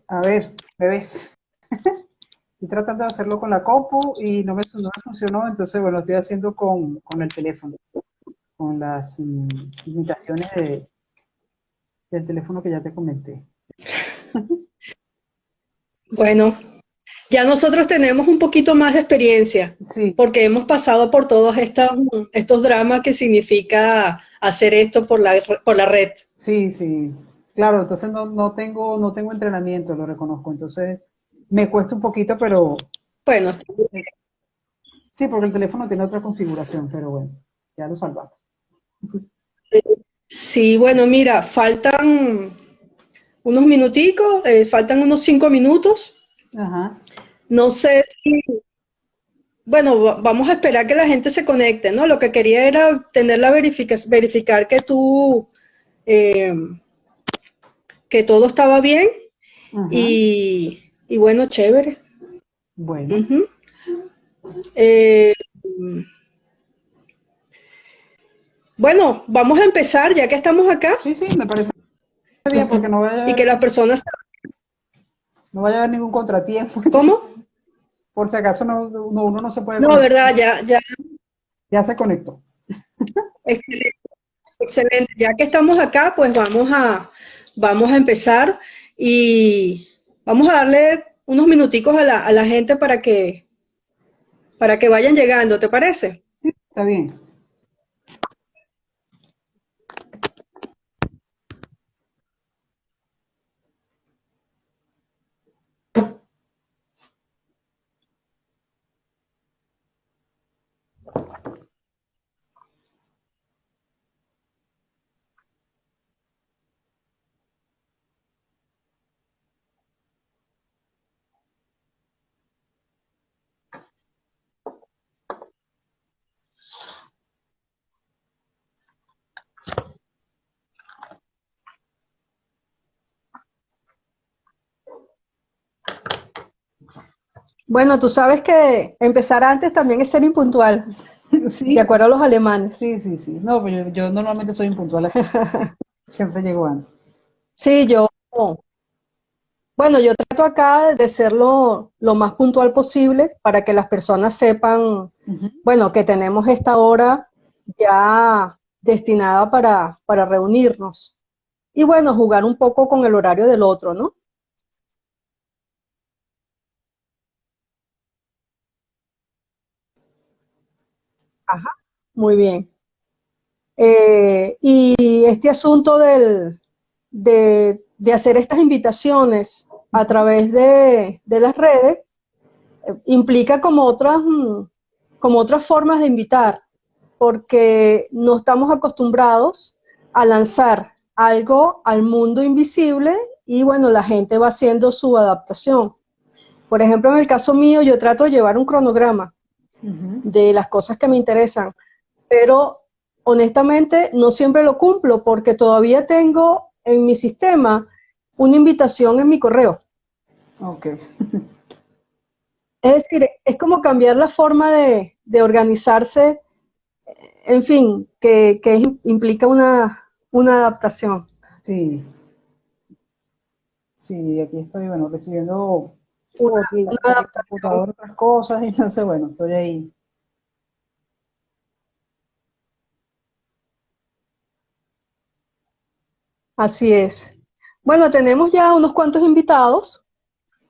A ver, bebés. Estoy tratando de hacerlo con la compu y no me funcionó, entonces, bueno, estoy haciendo con el teléfono, con las imitaciones del teléfono que ya te comenté. Bueno, ya nosotros tenemos un poquito más de experiencia, Sí, porque hemos pasado por todos estos dramas que significa hacer esto por la red. sí, sí. Claro, entonces no tengo entrenamiento, lo reconozco. Entonces, me cuesta un poquito, pero Bueno, sí, porque el teléfono tiene otra configuración, pero bueno, ya lo salvamos. sí, bueno, mira, faltan unos minuticos, faltan unos 5 minutos. Ajá. No sé si, bueno, vamos a esperar que la gente se conecte, ¿no? Lo que quería era tener verificar eh, que todo estaba bien Ajá. y bueno, chévere. Bueno. Ujú. Eh, bueno, vamos a empezar ya que estamos acá Sí, sí, me parece bien porque y que las personas... no vaya a haber ningún contratiempo. ¿Cómo? Por si acaso uno no se puede No, conectar. verdad, ya, Ya se conectó. excelente, excelente. Ya que estamos acá, pues vamos a empezar y vamos a darle unos minuticos a la gente para que vayan llegando, ¿te parece? Está bien. Bueno, tú sabes que empezar antes también es ser impuntual, de Sí, acuerdo a los alemanes. sí, sí, sí. No, pues yo normalmente soy impuntual así. Siempre llego antes. Sí, bueno, yo trato acá de ser lo más puntual posible para que las personas sepan, Ujú. bueno, que tenemos esta hora ya destinada para reunirnos. Y bueno, jugar un poco con el horario del otro, ¿no? Ajá, muy bien. Y este asunto de hacer estas invitaciones a Ujú. través de las redes implica como otras formas de invitar, porque no estamos acostumbrados a lanzar algo al mundo invisible y bueno, la gente va haciendo su adaptación. Por ejemplo, en el caso mío, yo trato de llevar un cronograma Ujú. de las cosas que me interesan, pero honestamente no siempre lo cumplo porque todavía tengo en mi sistema una invitación en mi correo. Ok. Es decir, es como cambiar la forma de organizarse, en fin, que implica una adaptación. Sí, sí, aquí estoy, bueno, recibiendo Una, por una por el adaptación. computador otras cosas y entonces, bueno, estoy ahí. Así es. Bueno, tenemos ya unos cuantos invitados.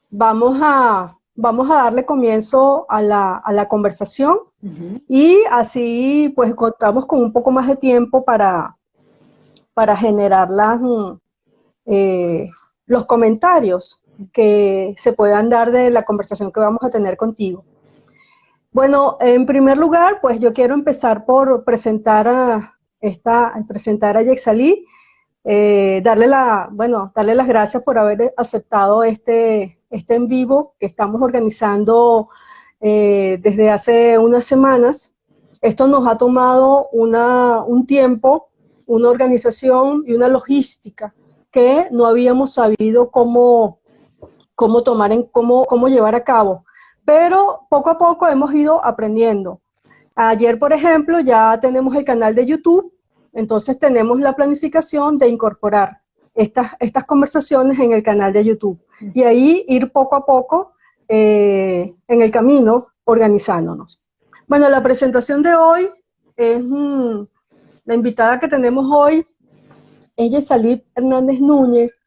Vamos a darle comienzo a la conversación Ujú. y así pues contamos con un poco más de tiempo para generar eh, los comentarios que se puedan dar de la conversación que vamos a tener contigo. Bueno, en primer lugar, pues yo quiero empezar por presentar a Yexalí, darle las gracias por haber aceptado este en vivo que estamos organizando desde hace unas semanas. Esto nos ha tomado un tiempo, una organización y una logística que no habíamos sabido cómo llevar a cabo. Pero poco a poco hemos ido aprendiendo. Ayer, por ejemplo, ya tenemos el canal de YouTube, entonces tenemos la planificación de incorporar. estas conversaciones en el canal de YouTube. Y ahí ir poco a poco en el camino organizándonos. Bueno, la presentación de hoy es la invitada que tenemos hoy es Yexalí Hernández Núñez.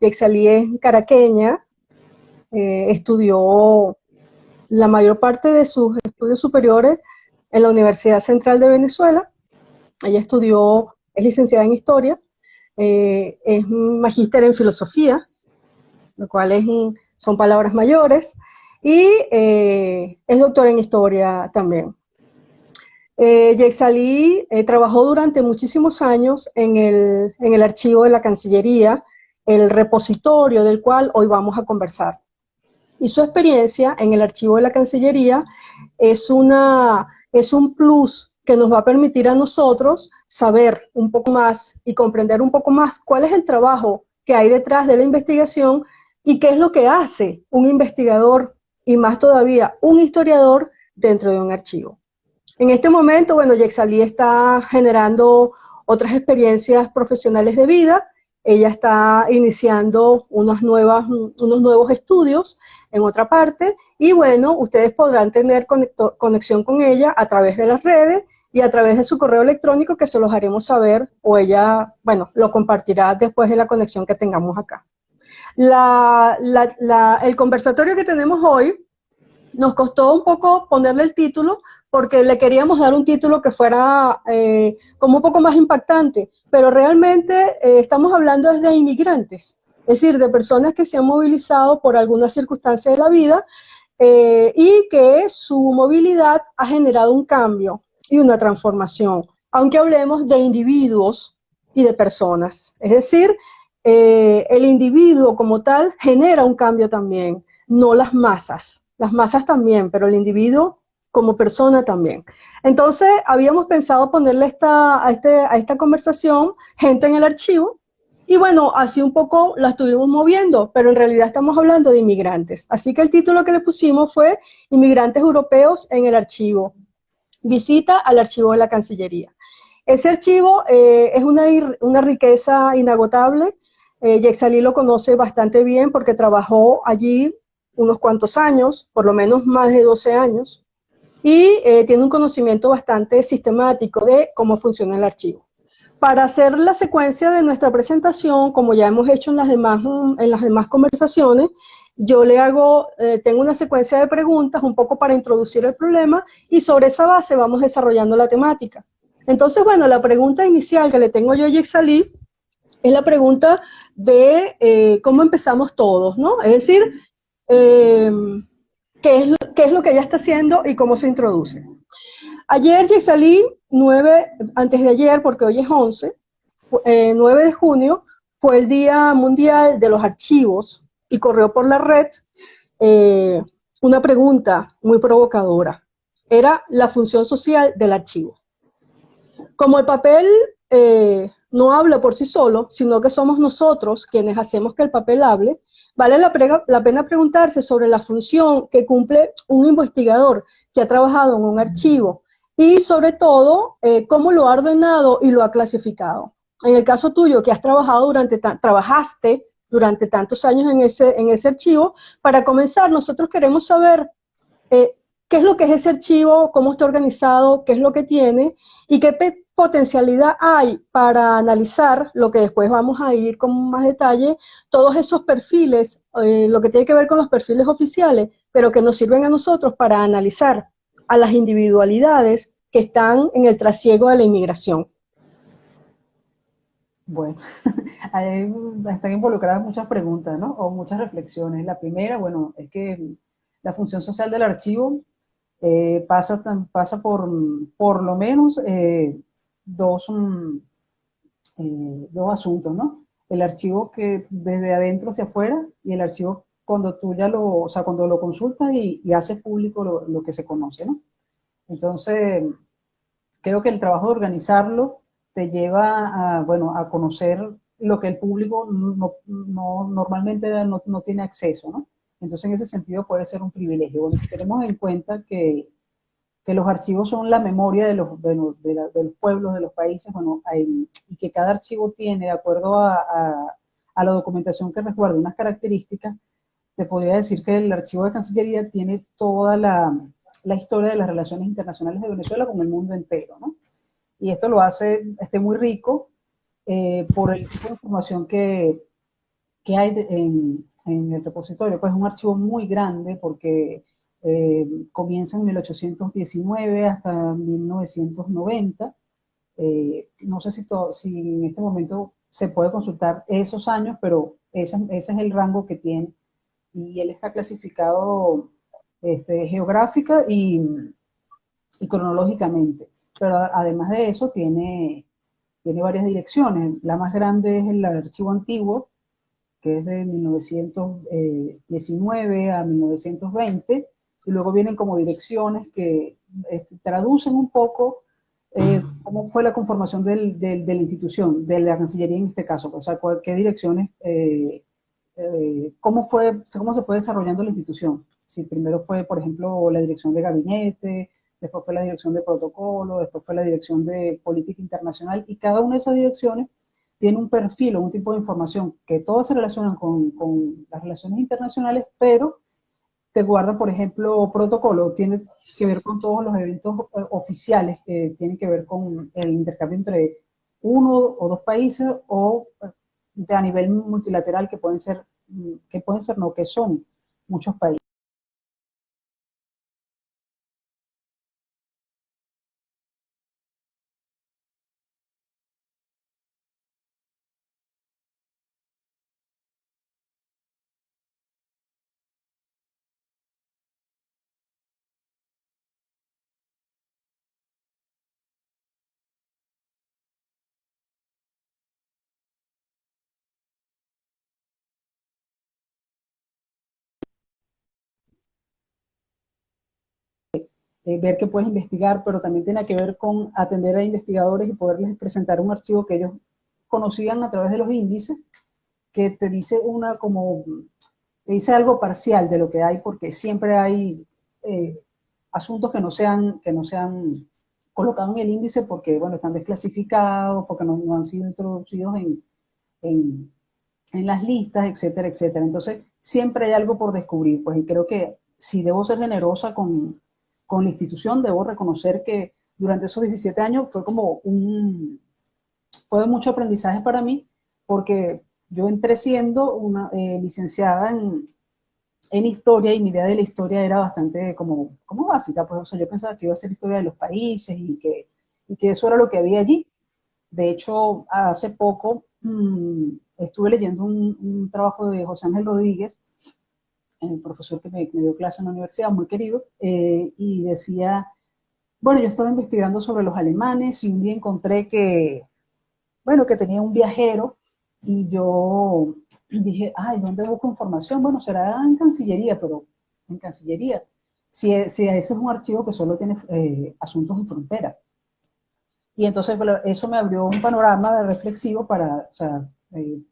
Yexalí es caraqueña, estudió la mayor parte de sus estudios superiores en la Universidad Central de Venezuela. Ella es licenciada en Historia, es magíster en Filosofía, lo cual son palabras mayores, y es doctora en Historia también. Yexalí trabajó durante muchísimos años en el archivo de la Cancillería, el repositorio del cual hoy vamos a conversar. Y su experiencia en el archivo de la Cancillería es un plus que nos va a permitir a nosotros saber un poco más y comprender un poco más cuál es el trabajo que hay detrás de la investigación y qué es lo que hace un investigador y más todavía un historiador dentro de un archivo. En este momento, bueno, Yexalí está generando otras experiencias profesionales de vida. Ella está iniciando unos nuevos estudios en otra parte y bueno, ustedes podrán tener conexión con ella a través de las redes y a través de su correo electrónico que se los haremos saber o ella, bueno, lo compartirá después de la conexión que tengamos acá. El conversatorio que tenemos hoy nos costó un poco ponerle el título porque le queríamos dar un título que fuera como un poco más impactante, pero realmente estamos hablando de inmigrantes, es decir, de personas que se han movilizado por alguna circunstancia de la vida y que su movilidad ha generado un cambio y una transformación, aunque hablemos de individuos y de personas, es decir, el individuo como tal genera un cambio también, no las masas también, pero el individuo como persona también. Entonces, habíamos pensado ponerle a esta conversación gente en el archivo, y bueno, así un poco la estuvimos moviendo, pero en realidad estamos hablando de inmigrantes. Así que el título que le pusimos fue Inmigrantes Europeos en el Archivo. Visita al archivo de la Cancillería. Ese archivo es una riqueza inagotable. Yexalí lo conoce bastante bien porque trabajó allí unos cuantos años, por lo menos más de 12 años, y tiene un conocimiento bastante sistemático de cómo funciona el archivo. Para hacer la secuencia de nuestra presentación, como ya hemos hecho en las demás conversaciones, yo tengo una secuencia de preguntas un poco para introducir el problema y sobre esa base vamos desarrollando la temática. Entonces, bueno, la pregunta inicial que le tengo yo a Yexalí es la pregunta de cómo empezamos todos, ¿no? Es decir, qué es lo que ella está haciendo y cómo se introduce. Ayer Yexalí, antes de ayer, porque hoy es 11, 9 de junio, fue el Día Mundial de los Archivos y corrió por la red una pregunta muy provocadora. Era la función social del archivo. Como el papel no habla por sí solo, sino que somos nosotros quienes hacemos que el papel hable, vale la pena preguntarse sobre la función que cumple un investigador que ha trabajado en un archivo y sobre todo cómo lo ha ordenado y lo ha clasificado. En el caso tuyo, que trabajaste durante tantos años en ese archivo, para comenzar nosotros queremos saber qué es lo que es ese archivo, cómo está organizado, qué es lo que tiene y qué potencialidad hay para analizar, lo que después vamos a ir con más detalle, todos esos perfiles, lo que tiene que ver con los perfiles oficiales, pero que nos sirven a nosotros para analizar a las individualidades que están en el trasiego de la inmigración. Bueno, ahí están involucradas muchas preguntas, ¿no? O muchas reflexiones. La primera, bueno, es que la función social del archivo pasa por lo menos dos asuntos, ¿no? El archivo que desde adentro hacia afuera y el archivo cuando tú cuando lo consultas y haces público lo que se conoce, ¿no? Entonces, creo que el trabajo de organizarlo te lleva a conocer lo que el público normalmente no tiene acceso, ¿no? Entonces, en ese sentido puede ser un privilegio. Bueno, si tenemos en cuenta que que los archivos son la memoria de los pueblos, de los países, bueno, y que cada archivo tiene, de acuerdo a la documentación que resguarda unas características, te podría decir que el archivo de Cancillería tiene toda la historia de las relaciones internacionales de Venezuela con el mundo entero, ¿no? Y esto lo hace muy rico por el tipo de información que hay en el repositorio. Pues es un archivo muy grande porque comienza en 1819 hasta 1990. No sé si en este momento se puede consultar esos años, pero ese es el rango que tiene. Y él está clasificado geográfica y cronológicamente. Pero además de eso tiene varias direcciones. La más grande es el archivo antiguo, que es de 1919 a 1920, y luego vienen como direcciones que traducen un poco cómo fue la conformación de la institución, de la Cancillería en este caso, o sea, qué direcciones, cómo se fue desarrollando la institución. Si primero fue, por ejemplo, la dirección de gabinete, después fue la dirección de protocolo, después fue la dirección de política internacional, y cada una de esas direcciones tiene un perfil o un tipo de información que todos se relacionan con las relaciones internacionales, pero te guarda, por ejemplo, protocolo, tiene que ver con todos los eventos oficiales que tienen que ver con el intercambio entre uno o dos países o a nivel multilateral no, que son muchos países. Ver qué puedes investigar, pero también tiene que ver con atender a investigadores y poderles presentar un archivo que ellos conocían a través de los índices, que te dice te dice algo parcial de lo que hay, porque siempre hay asuntos que no se han colocado en el índice porque, bueno, están desclasificados, porque no han sido introducidos en, en las listas, etcétera, etcétera. Entonces, siempre hay algo por descubrir, pues, y creo que si debo ser generosa con la institución, debo reconocer que durante esos 17 años fue mucho aprendizaje para mí, porque yo entré siendo una licenciada en historia y mi idea de la historia era bastante como básica, pues, o sea, yo pensaba que iba a ser historia de los países y que eso era lo que había allí. De hecho, hace poco estuve leyendo un trabajo de José Ángel Rodríguez, el profesor que me dio clase en la universidad, muy querido, y decía, bueno, yo estaba investigando sobre los alemanes y un día encontré bueno, que tenía un viajero y yo dije, ay, ¿dónde busco información? Bueno, será en Cancillería, pero en Cancillería, si ese es un archivo que solo tiene asuntos de frontera. Y entonces bueno, eso me abrió un panorama reflexivo para, o sea,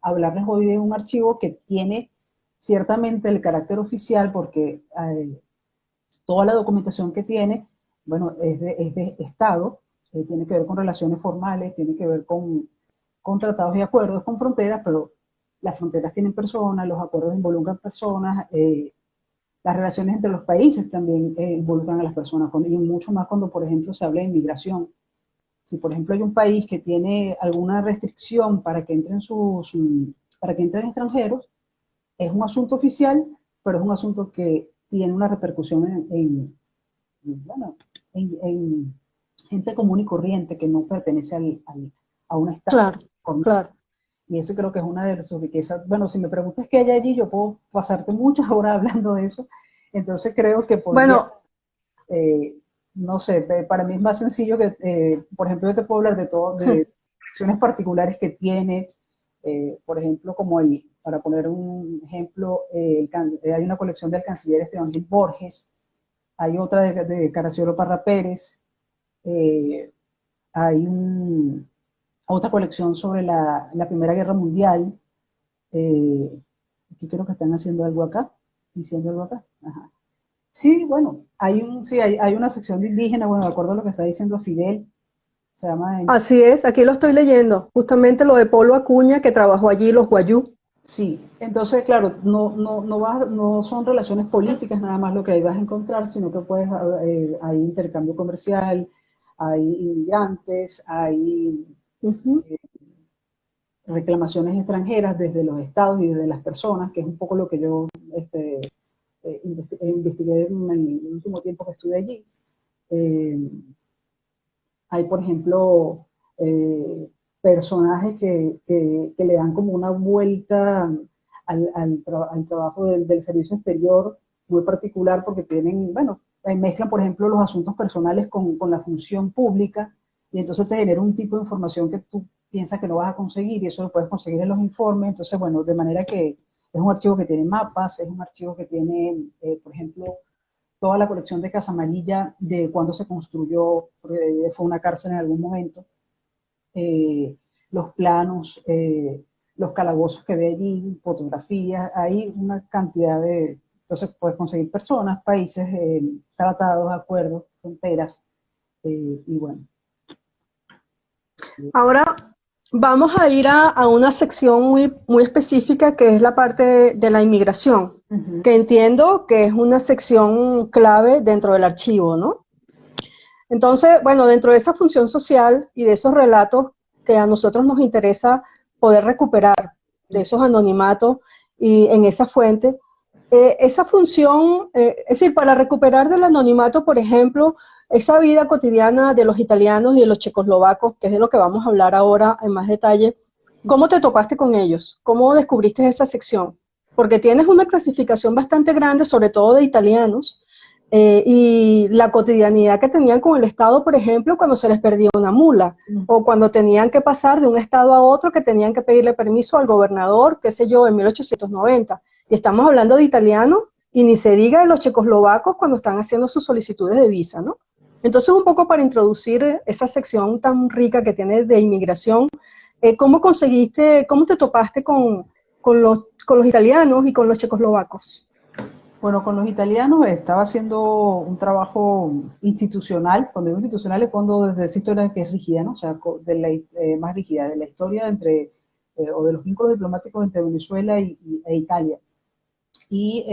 hablarles hoy de un archivo que tiene ciertamente el carácter oficial porque toda la documentación que tiene, bueno, es de Estado, tiene que ver con relaciones formales, tiene que ver con tratados y acuerdos con fronteras, pero las fronteras tienen personas, los acuerdos involucran personas, las relaciones entre los países también involucran a las personas, y mucho más cuando, por ejemplo, se habla de inmigración. Si, por ejemplo, hay un país que tiene alguna restricción para que entren extranjeros, es un asunto oficial, pero es un asunto que tiene una repercusión bueno, en gente común y corriente que no pertenece a un Estado. Claro, claro. Y eso creo que es una de sus riquezas. Bueno, si me preguntas qué hay allí, yo puedo pasarte muchas horas hablando de eso. Entonces creo que podría, Bueno, eh, no sé, para mí es más sencillo que, por ejemplo, yo te puedo hablar de acciones particulares que tiene, por ejemplo, para poner un ejemplo, hay una colección del canciller Esteban Gil Borges, hay otra de Caraciolo Parra Pérez, eh, hay otra colección sobre la Primera Guerra Mundial, aquí creo que están haciendo algo acá, diciendo algo acá. Ajá. Sí, bueno, hay una sección de indígena, bueno, de acuerdo a lo que está diciendo Fidel, se llama, Así es, aquí lo estoy leyendo, justamente lo de Polo Acuña, que trabajó allí, los Guayú. sí, entonces, claro, no son relaciones políticas nada más lo que ahí vas a encontrar, sino que hay intercambio comercial, hay inmigrantes, hay Ujú. reclamaciones extranjeras desde los estados y desde las personas, que es un poco lo que yo investigué en el último tiempo que estuve allí. Eh, Hay, por ejemplo, personajes que le dan como una vuelta al trabajo del servicio exterior muy particular porque tienen, bueno, mezclan, por ejemplo, los asuntos personales con la función pública y entonces te genera un tipo de información que tú piensas que no vas a conseguir y eso lo puedes conseguir en los informes. Entonces, bueno, de manera que es un archivo que tiene mapas, es un archivo que tiene, por ejemplo, toda la colección de Casa Amarilla, de cuando se construyó, porque fue una cárcel en algún momento, los planos, los calabozos que ve allí, fotografías, hay una cantidad de, entonces puedes conseguir personas, países, tratados, acuerdos, fronteras, y bueno. Ahora vamos a ir a una sección muy específica que es la parte de la inmigración, Uh -huh. que entiendo que es una sección clave dentro del archivo, ¿no? Entonces, bueno, dentro de esa función social y de esos relatos que a nosotros nos interesa poder recuperar de esos anonimatos y en esa fuente, esa función, es decir, para recuperar del anonimato, por ejemplo, esa vida cotidiana de los italianos y de los checoslovacos, que es de lo que vamos a hablar ahora en más detalle, ¿cómo te topaste con ellos? ¿Cómo descubriste esa sección? Porque tienes una clasificación bastante grande, sobre todo de italianos, y la cotidianidad que tenían con el Estado, por ejemplo, cuando se les perdía una mula, o cuando tenían que pasar de un estado a otro, que tenían que pedirle permiso al gobernador, qué sé yo, en 1890. Y estamos hablando de italianos, y ni se diga de los checoslovacos cuando están haciendo sus solicitudes de visa, ¿no? Entonces, un poco para introducir esa sección tan rica que tiene de inmigración, ¿cómo conseguiste, cómo te topaste con los italianos y con los checoslovacos? Bueno, con los italianos estaba haciendo un trabajo institucional. Cuando digo institucional es cuando desde esa historia que es rígida, ¿no? O sea, más rígida, de la historia o de los vínculos diplomáticos entre Venezuela e Italia. Y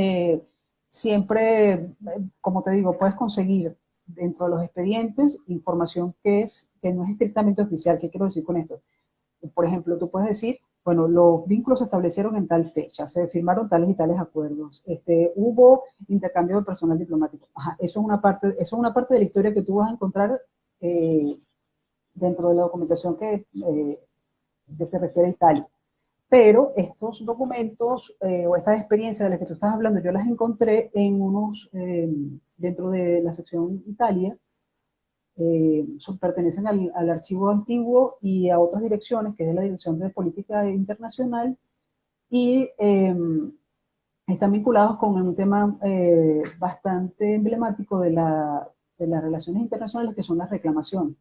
siempre, como te digo, puedes conseguir dentro de los expedientes información que no es estrictamente oficial. ¿Qué quiero decir con esto? Por ejemplo, tú puedes decir, bueno, los vínculos se establecieron en tal fecha, se firmaron tales y tales acuerdos, hubo intercambio de personal diplomático. Ajá, eso es una parte de la historia que tú vas a encontrar eh, dentro de la documentación que se refiere a Italia. Pero estos documentos o estas experiencias de las que tú estás hablando, yo las encontré dentro de la sección Italia, pertenecen al archivo antiguo y a otras direcciones, que es la Dirección de Política Internacional, y están vinculados con un tema bastante emblemático de las relaciones internacionales, que son las reclamaciones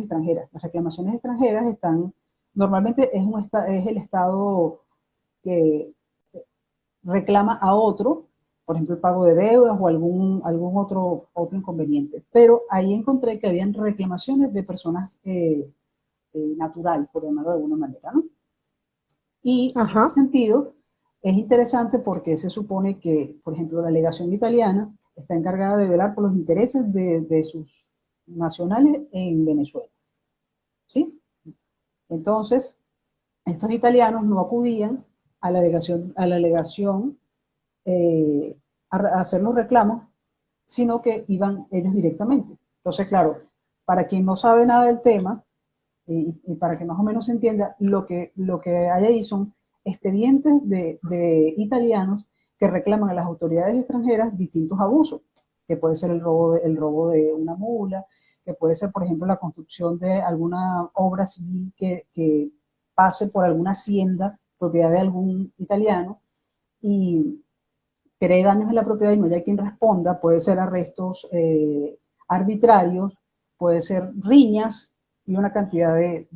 extranjeras. Las reclamaciones extranjeras normalmente es el Estado que reclama a otro, por ejemplo, el pago de deudas o algún otro inconveniente. Pero ahí encontré que habían reclamaciones de personas naturales, por llamarlo de alguna manera, ¿no? Y en ese Ajá. sentido es interesante porque se supone que, por ejemplo, la legación italiana está encargada de velar por los intereses de sus nacionales en Venezuela, ¿sí? Entonces, estos italianos no acudían a la legación a hacer los reclamos, sino que iban ellos directamente. Entonces, claro, para quien no sabe nada del tema, y para que más o menos se entienda, lo que hay ahí son expedientes de italianos que reclaman a las autoridades extranjeras distintos abusos, que puede ser el robo de una mula, que puede ser, por ejemplo, la construcción de alguna obra civil que pase por alguna hacienda, propiedad de algún italiano, y cree daños en la propiedad y no haya quien responda, puede ser arrestos arbitrarios, puede ser riñas y una cantidad de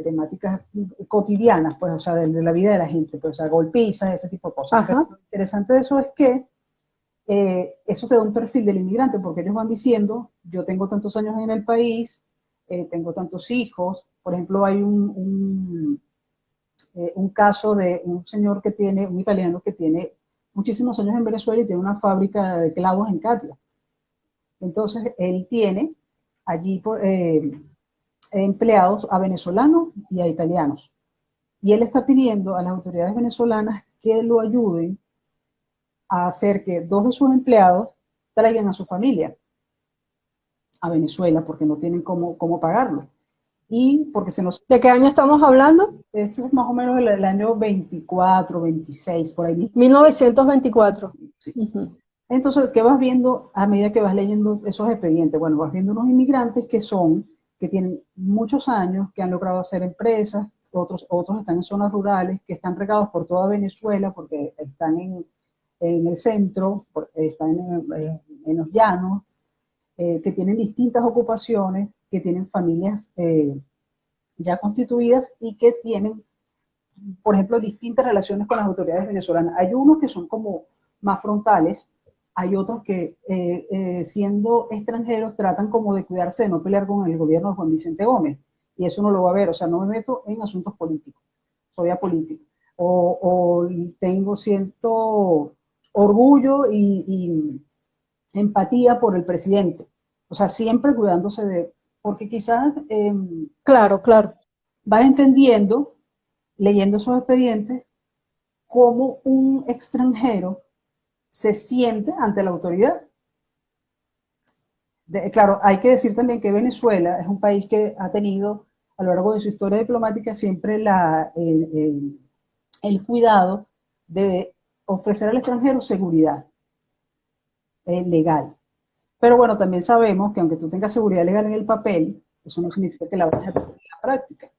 temáticas cotidianas, pues, o sea, de la vida de la gente, pues, o sea, golpizas, ese tipo de cosas. Pero Ajá. lo interesante de eso es que eso te da un perfil del inmigrante, porque ellos van diciendo, yo tengo tantos años en el país, tengo tantos hijos. Por ejemplo, hay un caso de un señor que tiene, un italiano que tiene muchísimos años en Venezuela y tiene una fábrica de clavos en Catia. Entonces, él tiene allí empleados a venezolanos y a italianos. Y él está pidiendo a las autoridades venezolanas que lo ayuden a hacer que 2 de sus empleados traigan a su familia a Venezuela porque no tienen cómo pagarlo. Y porque se nos... ¿De qué año estamos hablando? Esto es más o menos el año 24, 26, por ahí mismo. 1924. Sí. Entonces, ¿qué vas viendo a medida que vas leyendo esos expedientes? Bueno, vas viendo unos inmigrantes que tienen muchos años, que han logrado hacer empresas, otros están en zonas rurales, que están regados por toda Venezuela, porque están en el centro, están en los llanos, que tienen distintas ocupaciones, que tienen familias ya constituidas y que tienen, por ejemplo, distintas relaciones con las autoridades venezolanas. Hay unos que son como más frontales, hay otros que siendo extranjeros tratan como de cuidarse de no pelear con el gobierno de Juan Vicente Gómez, y eso no lo va a ver, o sea, no me meto en asuntos políticos, soy apolítico, o tengo cierto orgullo y empatía por el presidente, o sea, siempre cuidándose de, porque quizás Claro, claro. vas entendiendo, leyendo esos expedientes, cómo un extranjero se siente ante la autoridad. Claro, hay que decir también que Venezuela es un país que ha tenido a lo largo de su historia diplomática siempre el cuidado de ofrecer al extranjero seguridad legal. Pero bueno, también sabemos que aunque tú tengas seguridad legal en el papel, eso no significa que la vayas a tener en la práctica.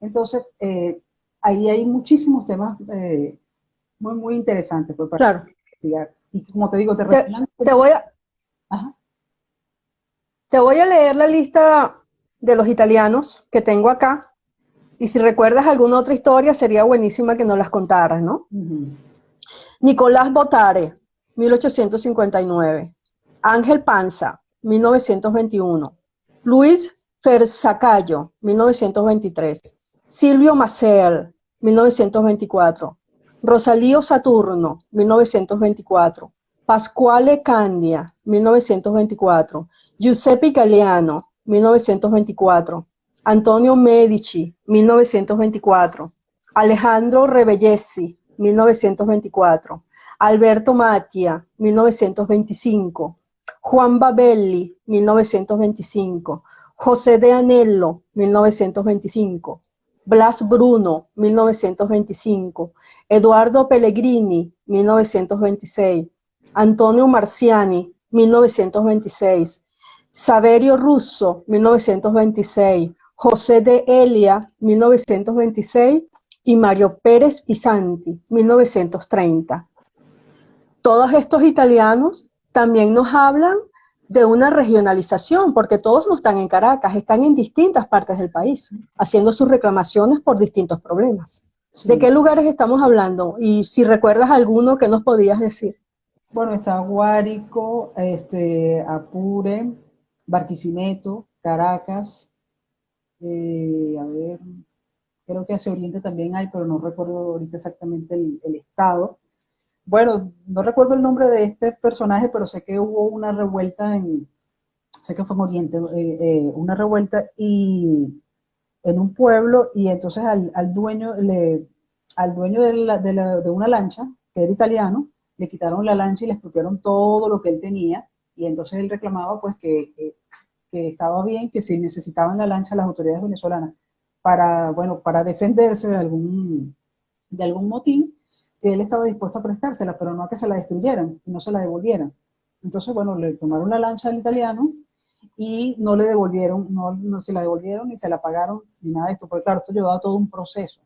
Entonces, ahí hay muchísimos temas muy, muy interesantes pues, para Claro. investigar. Y como te digo, te Te, recomiendo. te voy a, Ajá. te voy a leer la lista de los italianos que tengo acá. Y si recuerdas alguna otra historia, sería buenísima que nos las contaras, ¿no? Nicolás Botare, 1859. Ángel Panza, 1921. Luis Fersacayo, 1923. Silvio Maciel, 1924. Rosalío Saturno, 1924. Pasquale Candia, 1924. Giuseppe Galeano, 1924. Antonio Medici, 1924. Alejandro Rebellesi, 1924. Alberto Mattia, 1925. Juan Babelli, 1925. José de Anello, 1925. Blas Bruno, 1925. Eduardo Pellegrini, 1926. Antonio Marciani, 1926. Saverio Russo, 1926. José de Elia, 1926. Y Mario Pérez Pisanti, 1930. Todos estos italianos también nos hablan de una regionalización, porque todos no están en Caracas, están en distintas partes del país, haciendo sus reclamaciones por distintos problemas. Sí. ¿De qué lugares estamos hablando? Y si recuerdas alguno, ¿qué nos podías decir? Bueno, está Guárico, Apure, Barquisimeto, Caracas, a ver, creo que hacia Oriente también hay, pero no recuerdo ahorita exactamente el estado. Bueno, no recuerdo el nombre de este personaje, pero sé que hubo una revuelta sé que fue en Oriente, una revuelta y en un pueblo, y entonces al dueño de una lancha, que era italiano, le quitaron la lancha y le expropiaron todo lo que él tenía, y entonces él reclamaba pues que estaba bien, que si necesitaban la lancha las autoridades venezolanas para defenderse de algún motín, que él estaba dispuesto a prestársela, pero no a que se la destruyeran y no se la devolvieran. Entonces, bueno, le tomaron la lancha al italiano y no le devolvieron, no se la devolvieron ni se la pagaron ni nada de esto, porque claro, esto llevaba todo un proceso,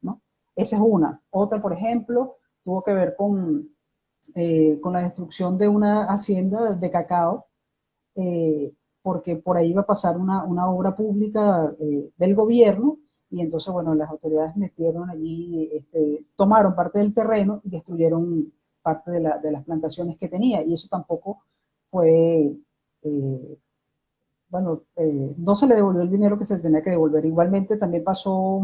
¿no? Esa es una. Otra, por ejemplo, tuvo que ver con la destrucción de una hacienda de cacao, porque por ahí iba a pasar una obra pública del gobierno, y entonces, bueno, las autoridades metieron allí, tomaron parte del terreno y destruyeron parte de las plantaciones que tenía, y eso tampoco fue, no se le devolvió el dinero que se tenía que devolver. Igualmente también pasó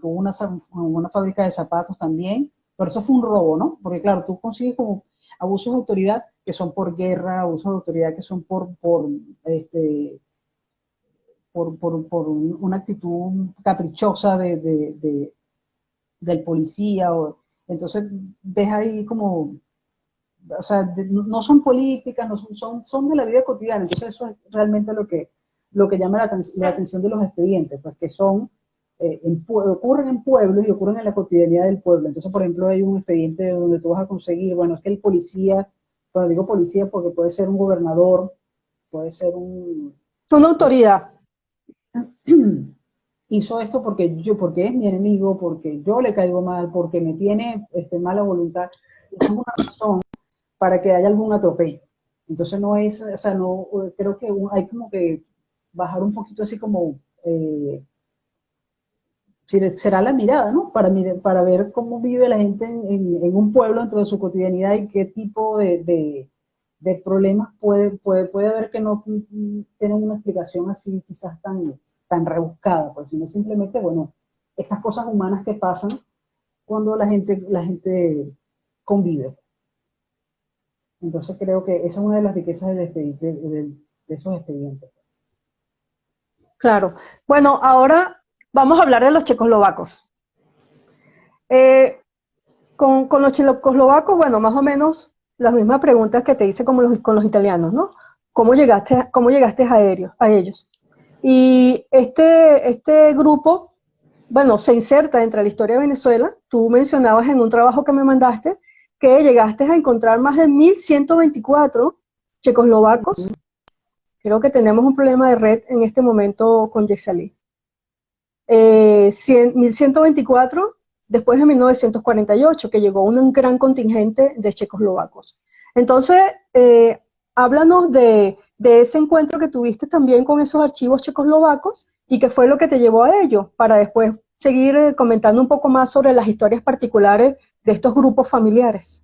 con una fábrica de zapatos también, pero eso fue un robo, ¿no? Porque claro, tú consigues como abusos de autoridad que son por guerra, abusos de autoridad que son por una actitud caprichosa del policía. Entonces ves ahí como, o sea, no son políticas, no son de la vida cotidiana. Entonces eso es realmente lo que llama la atención de los expedientes, pues que son, ocurren en pueblos y ocurren en la cotidianidad del pueblo. Entonces, por ejemplo, hay un expediente donde tú vas a conseguir, bueno, es que el policía, cuando digo policía porque puede ser un gobernador, puede ser Una autoridad. hizo esto porque es mi enemigo, porque yo le caigo mal, porque me tiene mala voluntad. Esa es una razón para que haya algún atropello. Entonces no es, o sea, no, creo que hay como que bajar un poquito así como, será la mirada, ¿no? Para ver cómo vive la gente en un pueblo dentro de su cotidianidad y qué tipo de problemas puede haber que no tienen una explicación así quizás tan rebuscada, pues, sino simplemente, bueno, estas cosas humanas que pasan cuando la gente convive. Entonces creo que esa es una de las riquezas de esos expedientes. Claro. Bueno, ahora vamos a hablar de los checoslovacos. Eh, con los checoslovacos, bueno, más o menos las mismas preguntas que te hice como con los italianos, ¿no? Cómo llegaste a ellos? Y este grupo, bueno, se inserta entre la historia de Venezuela. Tú mencionabas en un trabajo que me mandaste que llegaste a encontrar más de 1124 checoslovacos. Creo que tenemos un problema de red en este momento con Yexalí. 1124 después de 1948, que llegó un gran contingente de checoslovacos. Entonces, háblanos de ese encuentro que tuviste también con esos archivos checoslovacos y qué fue lo que te llevó a ello, para después seguir comentando un poco más sobre las historias particulares de estos grupos familiares.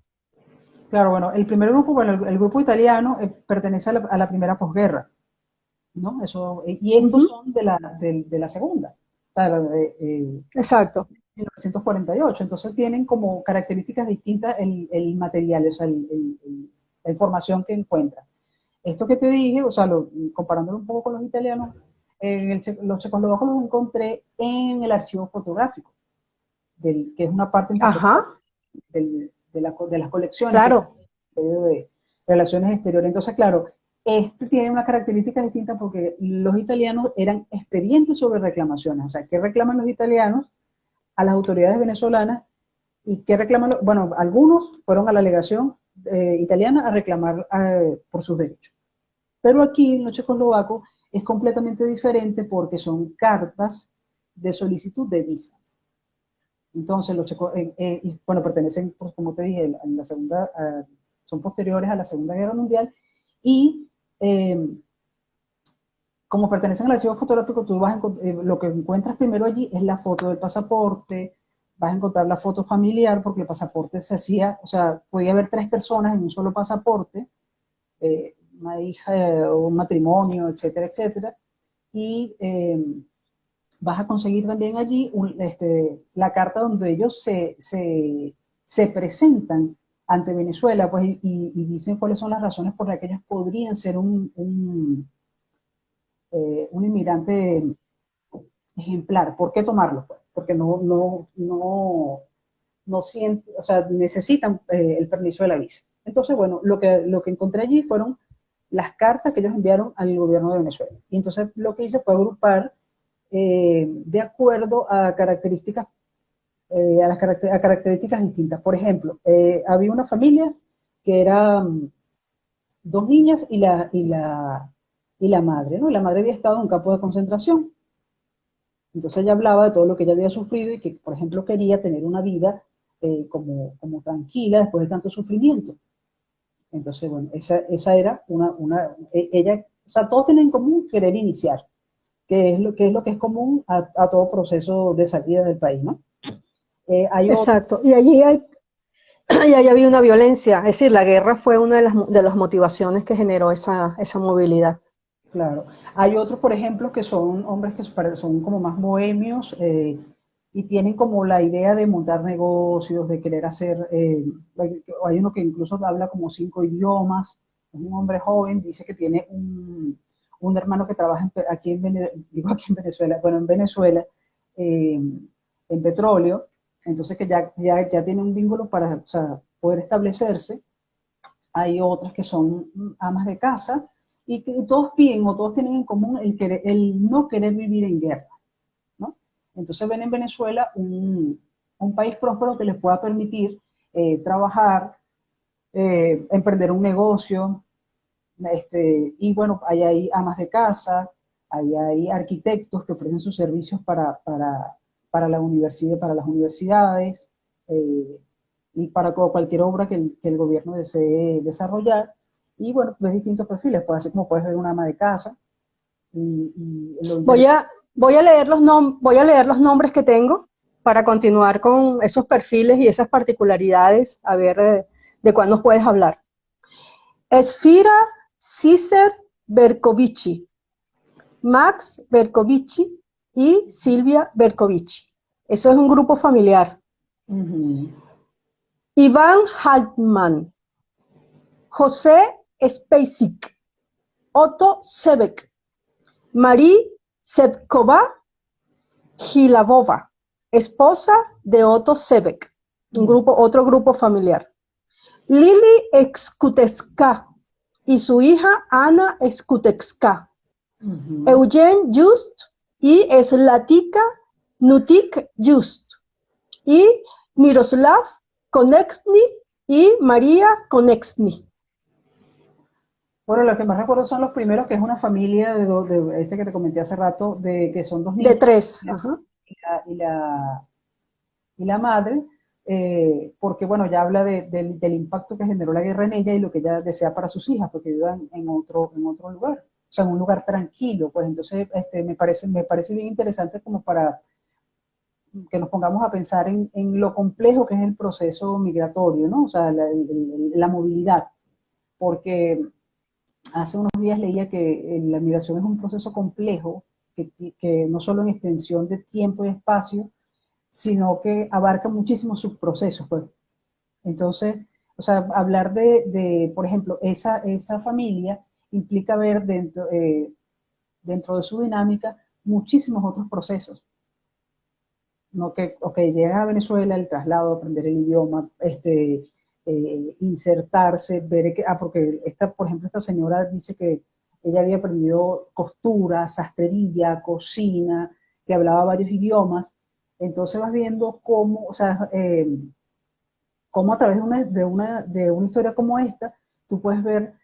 Claro, bueno, el primer grupo, bueno, el grupo italiano pertenece a la primera posguerra, ¿no? Y estos son de la segunda, o sea, Exacto. 1948. Entonces tienen como características distintas el material, o sea, la información que encuentras. Esto que te dije, o sea, comparándolo un poco con los italianos, los checoslovacos los encontré en el archivo fotográfico, que es una parte importante Ajá, de las colecciones que claro. de relaciones exteriores. Entonces, claro, este tiene una característica distinta porque los italianos eran expedientes sobre reclamaciones. O sea, ¿qué reclaman los italianos a las autoridades venezolanas? ¿Y qué reclaman? Bueno, algunos fueron a la legación italiana a reclamar por sus derechos. Pero aquí en los checoslovacos es completamente diferente porque son cartas de solicitud de visa. Entonces, los checos, bueno, pertenecen, pues, como te dije, en la segunda, son posteriores a la Segunda Guerra Mundial, y como pertenecen al archivo fotográfico, lo que encuentras primero allí es la foto del pasaporte, vas a encontrar la foto familiar, porque el pasaporte se hacía, o sea, podía haber 3 personas en un solo pasaporte, una hija, un matrimonio, etcétera, etcétera, y vas a conseguir también allí la carta donde ellos se presentan ante Venezuela, pues, y dicen cuáles son las razones por las que ellos podrían ser un inmigrante ejemplar. ¿Por qué tomarlo? Pues? Porque no sienten, o sea, necesitan el permiso de la visa. Entonces, bueno, lo que encontré allí fueron las cartas que ellos enviaron al gobierno de Venezuela. Y entonces lo que hice fue agrupar de acuerdo a características, a características distintas. Por ejemplo, había una familia que era 2 niñas y la madre, ¿no? Y la madre había estado en un campo de concentración. Entonces ella hablaba de todo lo que ella había sufrido y que, por ejemplo, quería tener una vida como tranquila después de tanto sufrimiento. Entonces, bueno, esa era ella, o sea, todos tienen en común querer iniciar, que es común a todo proceso de salida del país, ¿no? Hay otro, Exacto. Y allí hay, y ahí había una violencia. Es decir, la guerra fue una de las motivaciones que generó esa movilidad. Claro. Hay otros, por ejemplo, que son hombres que son como más bohemios y tienen como la idea de montar negocios, de querer hacer, hay uno que incluso habla como 5 idiomas, es un hombre joven, dice que tiene un hermano que trabaja aquí digo aquí en Venezuela, bueno, en Venezuela, en petróleo, entonces que ya tiene un vínculo para, o sea, poder establecerse. Hay otras que son amas de casa y que todos piden o todos tienen en común el no querer vivir en guerra, ¿no? Entonces ven en Venezuela un país próspero que les pueda permitir trabajar, emprender un negocio, y bueno, hay amas de casa, hay arquitectos que ofrecen sus servicios para la universidad, para las universidades, eh, y para cualquier obra que el gobierno desee desarrollar. Y bueno, ves distintos perfiles, puede ser como puedes ver una ama de casa. Y lo Voy interesante. a, voy a leer los nombres que tengo para continuar con esos perfiles y esas particularidades, a ver de cuál nos puedes hablar. Esfira Cícer Bercovici, Max Bercovici y Silvia Bercovici. Eso es un grupo familiar. Iván Haltman, José Spacek, Otto Sebek, Marie Sepkova Gilavova, esposa de Otto Sebek, otro grupo familiar. Lili Skutevska y su hija Ana Skutevska. Eugen Just y Slatika Nutik Just. Y Miroslav Konechny y María Konechny. Bueno, lo que más recuerdo son los primeros, que es una familia de este que te comenté hace rato, que son dos niños. De 3. Y la, y la madre, porque bueno, ya habla del impacto que generó la guerra en ella y lo que ella desea para sus hijas, porque vivan en otro lugar, o sea, en un lugar tranquilo. Pues entonces me parece bien interesante como para que nos pongamos a pensar en lo complejo que es el proceso migratorio, ¿no? O sea, la movilidad, porque hace unos días leía que la migración es un proceso complejo, que no solo en extensión de tiempo y espacio, sino que abarca muchísimos subprocesos, pues. Entonces, o sea, hablar por ejemplo, esa familia implica ver dentro de su dinámica muchísimos otros procesos. No que, ok, llegan a Venezuela, el traslado, aprender el idioma, insertarse, ver que, porque por ejemplo, esta señora dice que ella había aprendido costura, sastrería, cocina, que hablaba varios idiomas. Entonces vas viendo cómo, o sea, cómo a través de una historia como esta, tú puedes ver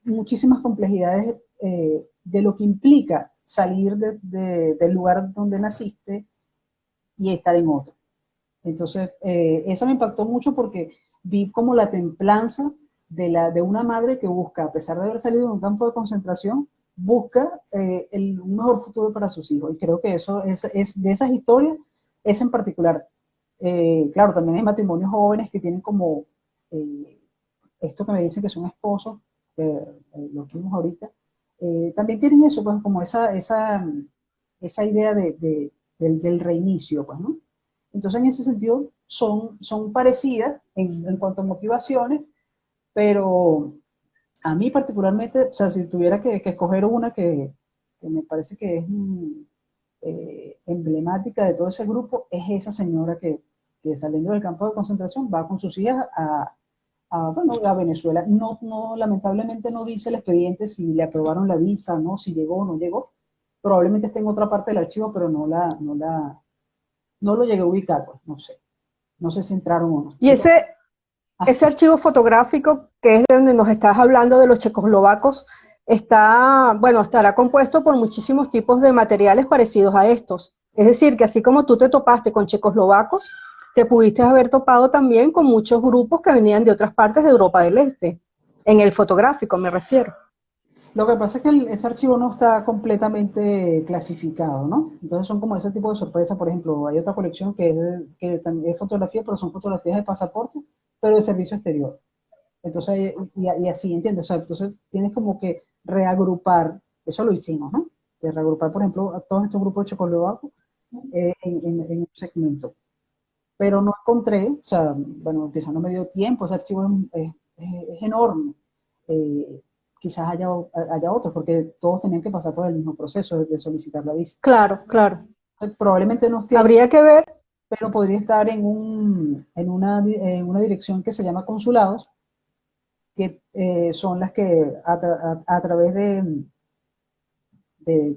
muchísimas complejidades de lo que implica salir del lugar donde naciste y estar en otro. Entonces, eso me impactó mucho porque vi como la templanza de una madre que busca, a pesar de haber salido de un campo de concentración, busca un mejor futuro para sus hijos. Y creo que eso es de esas historias, es en particular. Claro, también hay matrimonios jóvenes que tienen como eh, esto que me dicen que son esposos, que lo vimos ahorita, también tienen eso, pues como esa idea del reinicio, pues, ¿no? Entonces, en ese sentido, son parecidas en cuanto a motivaciones, pero a mí particularmente, o sea, si tuviera que escoger una que me parece que es emblemática de todo ese grupo, es esa señora que saliendo del campo de concentración va con sus hijas bueno, a Venezuela. Lamentablemente no dice el expediente si le aprobaron la visa, ¿no? Si llegó o no llegó. Probablemente esté en otra parte del archivo, pero no lo llegué a ubicar, pues, no sé. No sé si entraron o no. Y ese archivo fotográfico, que es de donde nos estás hablando de los checoslovacos, estará compuesto por muchísimos tipos de materiales parecidos a estos. Es decir, que así como tú te topaste con checoslovacos, te pudiste haber topado también con muchos grupos que venían de otras partes de Europa del Este, en el fotográfico me refiero. Lo que pasa es que ese archivo no está completamente clasificado, ¿no? Entonces son como ese tipo de sorpresas. Por ejemplo, hay otra colección que también es fotografía, pero son fotografías de pasaporte. pero de servicio exterior. Entonces, y así, ¿entiendes? O sea, entonces tienes como que reagrupar, eso lo hicimos, ¿no? De reagrupar, por ejemplo, a todos estos grupos de chocolates en un segmento. Pero no encontré, o sea, bueno, quizás no me dio tiempo, ese archivo es enorme. Eh, quizás haya otros, porque todos tenían que pasar por el mismo proceso de solicitar la visa. Claro, claro. Probablemente no esté ahí, Habría que ver, pero podría estar en una dirección que se llama consulados, que son las que a través de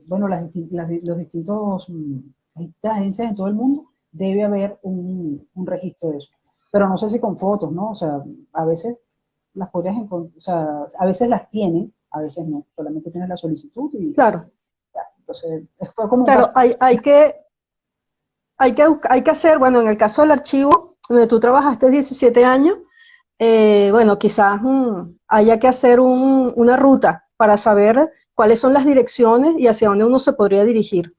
bueno, los distintos distintas agencias en todo el mundo, debe haber un registro de eso. Pero no sé si con fotos, ¿no? O sea, a veces las podrías encontrar, o sea, a veces las tienen, a veces no, solamente tienen la solicitud y claro, ya. Entonces, fue como un paso. claro, hay que hacer, bueno, en el caso del archivo, donde tú trabajaste 17 años, bueno, quizás haya que hacer una ruta para saber cuáles son las direcciones y hacia dónde uno se podría dirigir.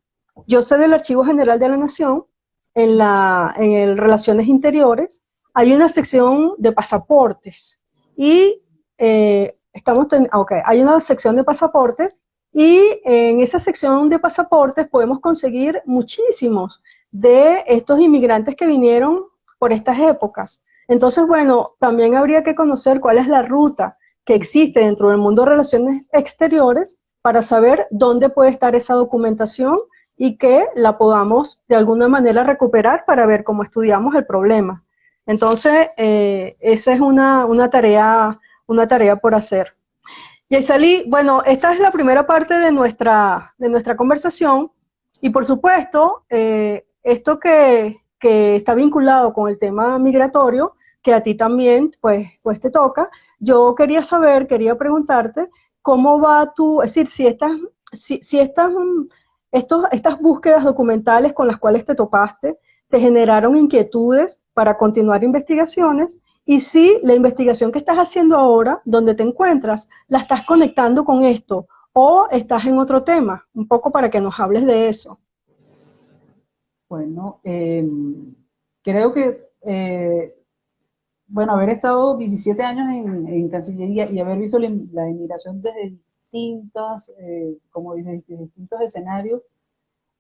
Yo sé del Archivo General de la Nación, en el Relaciones Interiores, hay una sección de pasaportes y hay una sección de pasaportes y en esa sección de pasaportes podemos conseguir muchísimos de estos inmigrantes que vinieron por estas épocas. Entonces, bueno, también habría que conocer cuál es la ruta que existe dentro del mundo de relaciones exteriores para saber dónde puede estar esa documentación y que la podamos de alguna manera recuperar para ver cómo estudiamos el problema. Entonces, esa es una tarea por hacer. Yaisali, bueno, esta es la primera parte de nuestra conversación y por supuesto, esto que está vinculado con el tema migratorio, que a ti también pues te toca, yo quería saber, quería preguntarte cómo va tu, es decir, si estas búsquedas documentales con las cuales te topaste te generaron inquietudes para continuar investigaciones y si la investigación que estás haciendo ahora, donde te encuentras, la estás conectando con esto o estás en otro tema, un poco para que nos hables de eso. Bueno, creo que, bueno, haber estado 17 años en Cancillería y haber visto la inmigración desde como dices, desde distintos escenarios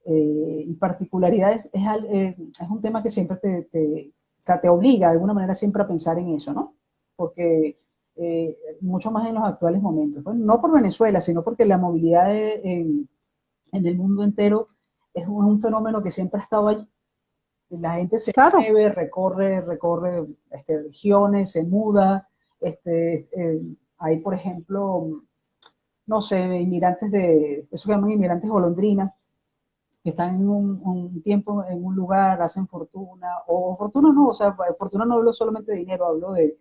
y particularidades, es un tema que siempre o sea, te obliga de alguna manera siempre a pensar en eso, ¿no? Porque mucho más en los actuales momentos. Bueno, no por Venezuela, sino porque la movilidad en el mundo entero es un fenómeno que siempre ha estado allí. La gente se Claro, mueve, recorre regiones, se muda. Hay, por ejemplo, no sé, eso que llaman inmigrantes golondrinas, que están en un tiempo en un lugar, hacen fortuna, o fortuna no, o sea, fortuna no hablo solamente de dinero, hablo de,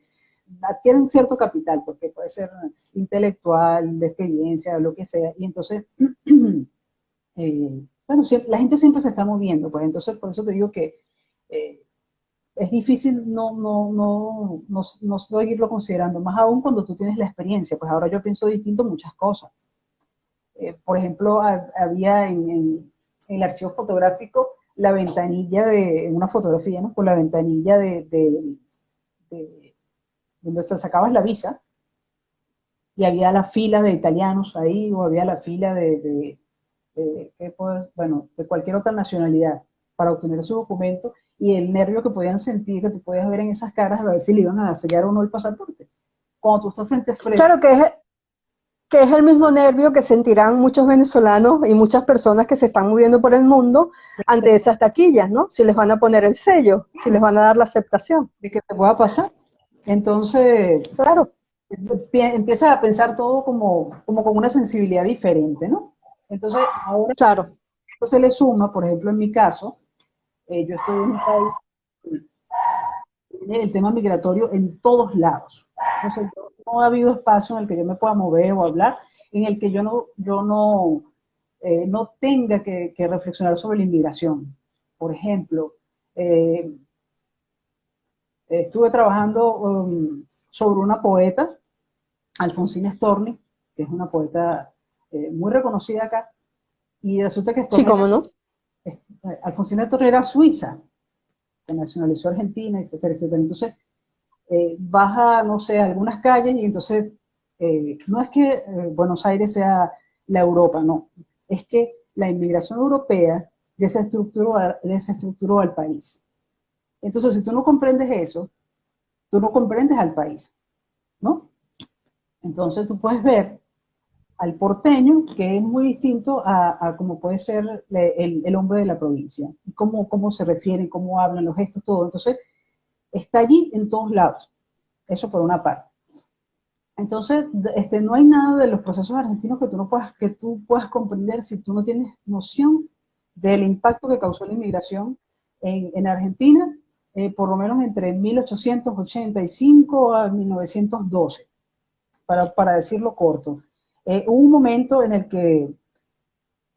adquieren cierto capital, porque puede ser intelectual, de experiencia, lo que sea, y entonces, bueno, la gente siempre se está moviendo, pues entonces por eso te digo que eh, es difícil no seguirlo considerando, más aún cuando tú tienes la experiencia, pues ahora yo pienso distinto en muchas cosas. Por ejemplo, había en el archivo fotográfico la ventanilla en una fotografía, ¿no? Con la ventanilla de donde se sacabas la visa, y había la fila de italianos ahí, o había la fila bueno, de cualquier otra nacionalidad para obtener su documento, y el nervio que podían sentir, que tú podías ver en esas caras, a ver si le iban a sellar o no el pasaporte. Cuando tú estás frente a frente, claro que es el mismo nervio que sentirán muchos venezolanos y muchas personas que se están moviendo por el mundo ante esas taquillas, ¿no? Si les van a poner el sello, si les van a dar la aceptación. de que te pueda pasar. Entonces, Claro, empiezas a pensar todo como con una sensibilidad diferente, ¿no? Entonces, ahora claro, esto se le suma, por ejemplo, en mi caso, yo estoy en un país que tiene el tema migratorio en todos lados. Entonces, no ha habido espacio en el que yo me pueda mover o hablar, en el que no tenga que reflexionar sobre la inmigración. Por ejemplo, eh, estuve trabajando sobre una poeta, Alfonsina Storni, que es una poeta muy reconocida acá, y resulta que sí, cómo no. Alfonsina Storni era suiza, se nacionalizó argentina, etcétera, etcétera. Entonces, vas a, no sé, a algunas calles y entonces no es que Buenos Aires sea la Europa, no, es que la inmigración europea desestructuró al país. Entonces, si tú no comprendes eso, tú no comprendes al país, ¿no? Entonces tú puedes ver al porteño, que es muy distinto a como puede ser el hombre de la provincia, y cómo se refieren, cómo hablan, los gestos, todo. Entonces, está allí en todos lados. Eso por una parte. Entonces, no hay nada de los procesos argentinos que tú puedas comprender si tú no tienes noción del impacto que causó la inmigración en Argentina, por lo menos entre 1885 a 1912, para decirlo corto. Hubo un momento en el que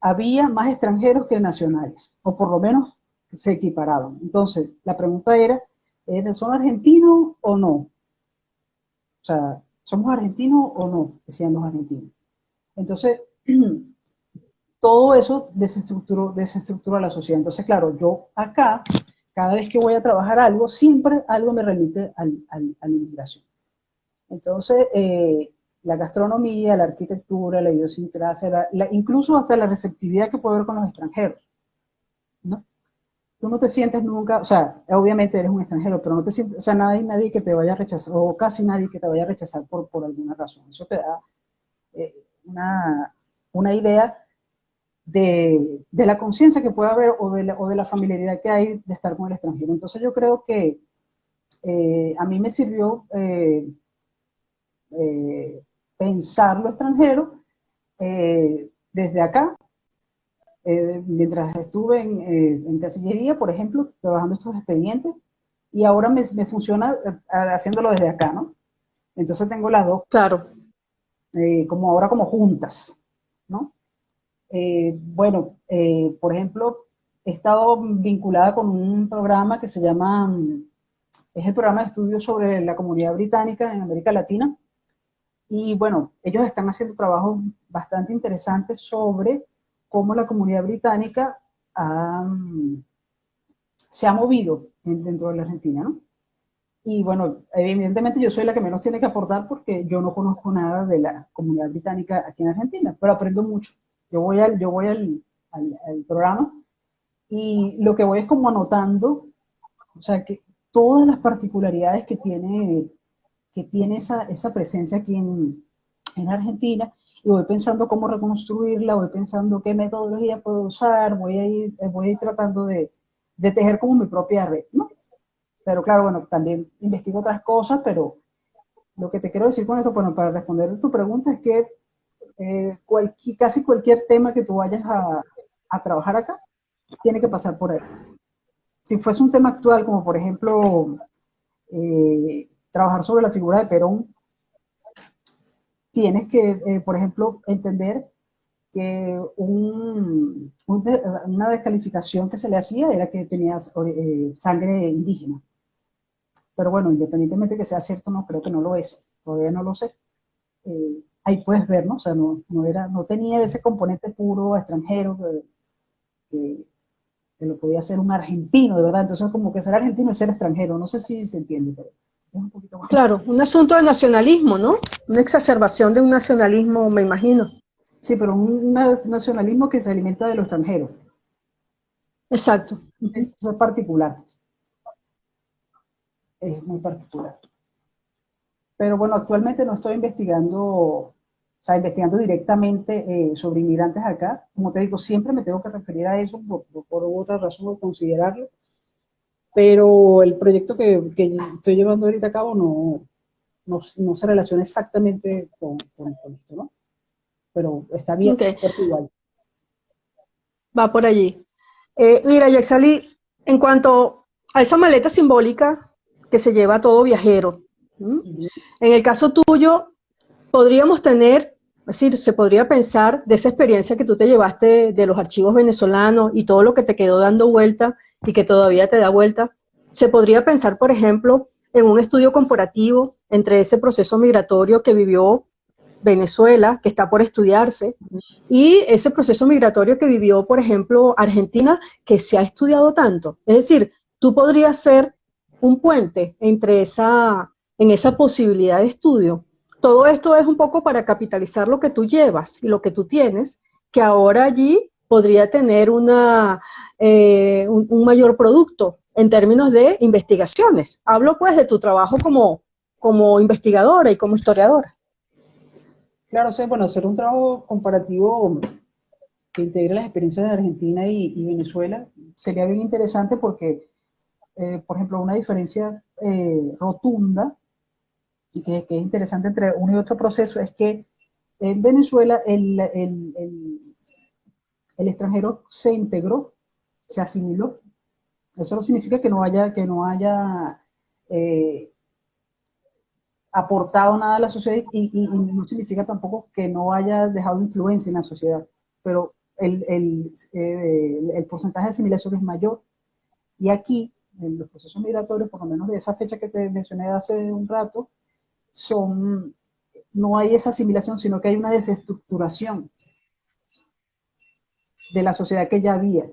había más extranjeros que nacionales, o por lo menos se equiparaban. Entonces, la pregunta era, ¿son argentinos o no? O sea, ¿somos argentinos o no? Decían los argentinos. Entonces, todo eso desestructuró la sociedad. Entonces, claro, yo acá, cada vez que voy a trabajar algo, siempre algo me remite a la inmigración. Entonces, la gastronomía, la arquitectura, la idiosincrasia, incluso hasta la receptividad que puede haber con los extranjeros, ¿no? Tú no te sientes nunca, o sea, obviamente eres un extranjero, pero no te sientes, o sea, no hay nadie que te vaya a rechazar, o casi nadie que te vaya a rechazar por alguna razón. Eso te da eh, una idea de la conciencia que puede haber o de la familiaridad que hay de estar con el extranjero. Entonces yo creo que a mí me sirvió pensar lo extranjero desde acá, mientras estuve en Cancillería, por ejemplo, trabajando estos expedientes, y ahora me funciona haciéndolo desde acá, ¿no? Entonces tengo las dos, Claro. como ahora como juntas, ¿no? Bueno, por ejemplo, he estado vinculada con un programa que se llama, es el programa de estudios sobre la comunidad británica en América Latina, y bueno, ellos están haciendo trabajos bastante interesantes sobre cómo la comunidad británica se ha movido dentro de la Argentina, ¿no? Y bueno, evidentemente yo soy la que menos tiene que aportar porque yo no conozco nada de la comunidad británica aquí en Argentina, pero aprendo mucho. Yo voy al programa y lo que voy es como anotando, o sea, que todas las particularidades que tiene esa presencia aquí en Argentina, y voy pensando cómo reconstruirla, voy pensando qué metodología puedo usar, voy a ir tratando de tejer como mi propia red, ¿no? Pero claro, bueno, también investigo otras cosas, pero lo que te quiero decir con esto, bueno, para responder a tu pregunta es que casi cualquier tema que tú vayas a trabajar acá, tiene que pasar por ahí. Si fuese un tema actual, como por ejemplo trabajar sobre la figura de Perón, tienes que, por ejemplo, entender que una descalificación que se le hacía era que tenía sangre indígena. Pero bueno, independientemente de que sea cierto, no creo que no lo es, todavía no lo sé. Ahí puedes ver, ¿no? O sea, no tenía ese componente puro extranjero que lo podía hacer un argentino, de verdad. Entonces, como que ser argentino es ser extranjero. No sé si se entiende, pero es un poquito más. Claro, un asunto de nacionalismo, ¿no? Una exacerbación de un nacionalismo, me imagino. Sí, pero un nacionalismo que se alimenta de lo extranjero. Exacto. Entonces es particular, es muy particular. Pero bueno, actualmente no estoy investigando directamente sobre inmigrantes acá. Como te digo, siempre me tengo que referir a eso por otra razón, por considerarlo. Pero el proyecto que estoy llevando ahorita a cabo no se relaciona exactamente con esto, ¿no? Pero está bien, Ok, porque igual. va por allí. Mira, Yaxali, en cuanto a esa maleta simbólica que se lleva todo viajero, ¿m? En el caso tuyo, podríamos tener, es decir, se podría pensar de esa experiencia que tú te llevaste de los archivos venezolanos y todo lo que te quedó dando vuelta y que todavía te da vuelta, se podría pensar, por ejemplo, en un estudio comparativo entre ese proceso migratorio que vivió Venezuela, que está por estudiarse, y ese proceso migratorio que vivió, por ejemplo, Argentina, que se ha estudiado tanto. Es decir, tú podrías ser un puente entre en esa posibilidad de estudio. Todo esto es un poco para capitalizar lo que tú llevas y lo que tú tienes, que ahora allí podría tener un mayor producto en términos de investigaciones. Hablo pues de tu trabajo como investigadora y como historiadora. Claro, o sea, bueno, hacer un trabajo comparativo que integre las experiencias de Argentina y Venezuela sería bien interesante porque, por ejemplo, una diferencia rotunda y que es interesante entre uno y otro proceso es que en Venezuela el extranjero se integró, se asimiló. Eso no significa que no haya eh, aportado nada a la sociedad y no significa tampoco que no haya dejado influencia en la sociedad, pero el porcentaje de asimilación es mayor. Y aquí, en los procesos migratorios, por lo menos de esa fecha que te mencioné hace un rato, no hay esa asimilación, sino que hay una desestructuración de la sociedad que ya había.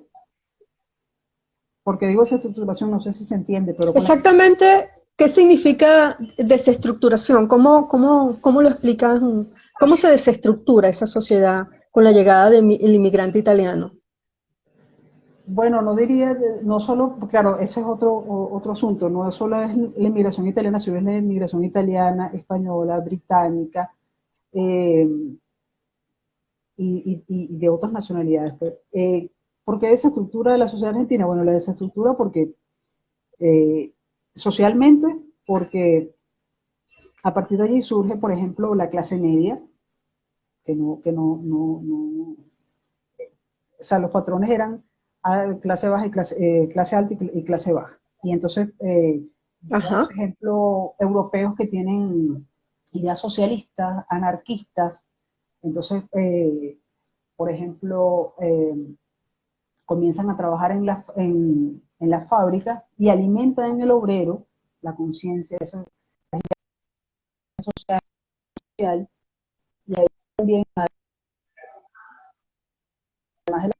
Porque digo desestructuración, no sé si se entiende, pero con la... Exactamente, ¿qué significa desestructuración? ¿Cómo lo explicas? ¿Cómo se desestructura esa sociedad con la llegada del inmigrante italiano? Bueno, no diría, no solo, claro, ese es otro asunto, no solo es la inmigración italiana, sino es la inmigración italiana, española, británica, eh, y de otras nacionalidades. Pues. ¿Por qué esa estructura de la sociedad argentina? Bueno, la desestructura porque eh, socialmente, porque a partir de allí surge, por ejemplo, la clase media, que no, o sea, los patrones eran clase baja y clase alta y clase baja. Y entonces, Ajá. por ejemplo, europeos que tienen ideas socialistas, anarquistas, entonces, por ejemplo, comienzan a trabajar en las fábricas y alimentan en el obrero la conciencia social, y ahí también, además de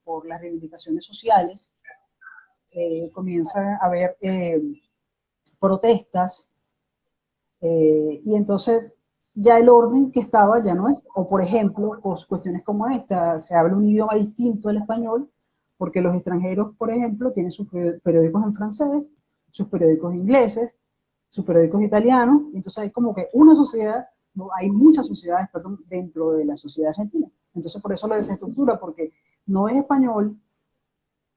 por las reivindicaciones sociales, comienza a haber protestas, y entonces ya el orden que estaba ya no es, o por ejemplo, pues, cuestiones como esta, se habla un idioma distinto al español, porque los extranjeros, por ejemplo, tienen sus periódicos en francés, sus periódicos ingleses, sus periódicos italianos, entonces hay como que una sociedad, no, hay muchas sociedades, perdón, dentro de la sociedad argentina. Entonces por eso la desestructura, porque no es español,